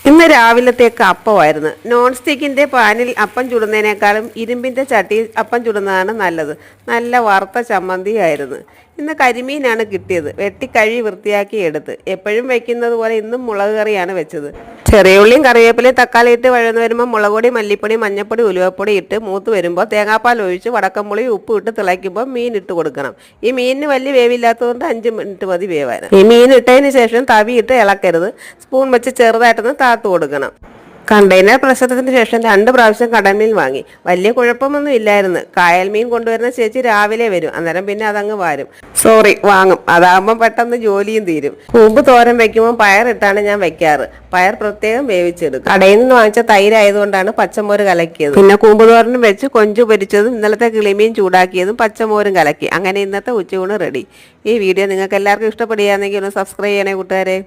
ഇന്ന് രാവിലത്തേക്ക് അപ്പമായിരുന്നു. നോൺ സ്റ്റിക്കിൻ്റെ പാനിൽ അപ്പം ചുടുന്നതിനേക്കാളും ഇരുമ്പിൻ്റെ ചട്ടിയിൽ അപ്പം ചുടുന്നതാണ് നല്ലത്. നല്ല വറുത്ത ചമ്മന്തിയായിരുന്നു. ഇന്ന് കരിമീനാണ് കിട്ടിയത്. വെട്ടിക്കഴുകി വൃത്തിയാക്കി എടുത്ത് എപ്പോഴും വെക്കുന്നത് പോലെ ഇന്നും മുളക് കറിയാണ് വെച്ചത്. ചെറിയ ഉള്ളിയും കറിവേപ്പിലയും തക്കാളി ഇട്ട് വഴന്ന് വരുമ്പോൾ മുളക് പൊടി, മല്ലിപ്പൊടി, മഞ്ഞൾപ്പൊടി, ഉലുവപ്പൊടി ഇട്ട് മൂത്ത് വരുമ്പോൾ തേങ്ങാപ്പാൽ ഒഴിച്ച് വടക്കമ്പുളി ഉപ്പ് ഇട്ട് തിളയ്ക്കുമ്പോൾ മീൻ ഇട്ട് കൊടുക്കണം. ഈ മീനിന് വലിയ വേവില്ലാത്തതുകൊണ്ട് 5 മിനിറ്റ് മതി വേവാൻ. ഈ മീൻ ഇട്ടതിന് ശേഷം തവി ഇട്ട് ഇളക്കരുത്. സ്പൂൺ വെച്ച് ചെറുതായിട്ടൊന്ന് താത്തു കൊടുക്കണം. കണ്ടെയ്നർ പ്രസവത്തിന് ശേഷം 2 പ്രാവശ്യം കടൽമീൻ വാങ്ങി. വലിയ കുഴപ്പമൊന്നും ഇല്ലായിരുന്നു. കായൽ മീൻ കൊണ്ടുവരുന്ന ചേച്ചി രാവിലെ വരും. അന്നേരം പിന്നെ അതങ്ങ് വാങ്ങും. അതാകുമ്പോൾ പെട്ടെന്ന് ജോലിയും തീരും. കൂമ്പ് തോരൻ വെക്കുമ്പോൾ പയറിട്ടാണ് ഞാൻ വെക്കാറ്. പയർ പ്രത്യേകം വേവിച്ചെടുക്കും. കടയിൽ നിന്ന് വാങ്ങിച്ച തൈരായതുകൊണ്ടാണ് പച്ചമോര് കലക്കിയത്. പിന്നെ കൂമ്പ് തോരനും വെച്ച് കൊഞ്ചു പൊരിച്ചതും ഇന്നലത്തെ കിളിമീൻ ചൂടാക്കിയതും പച്ചമോരും കലക്കി. അങ്ങനെ ഇന്നത്തെ ഉച്ചയൂണ് റെഡി. ഈ വീഡിയോ നിങ്ങൾക്ക് എല്ലാവർക്കും ഇഷ്ടപ്പെടുകയാണെങ്കിൽ ഒന്ന് സബ്സ്ക്രൈബ് ചെയ്യണേ കൂട്ടുകാരെ.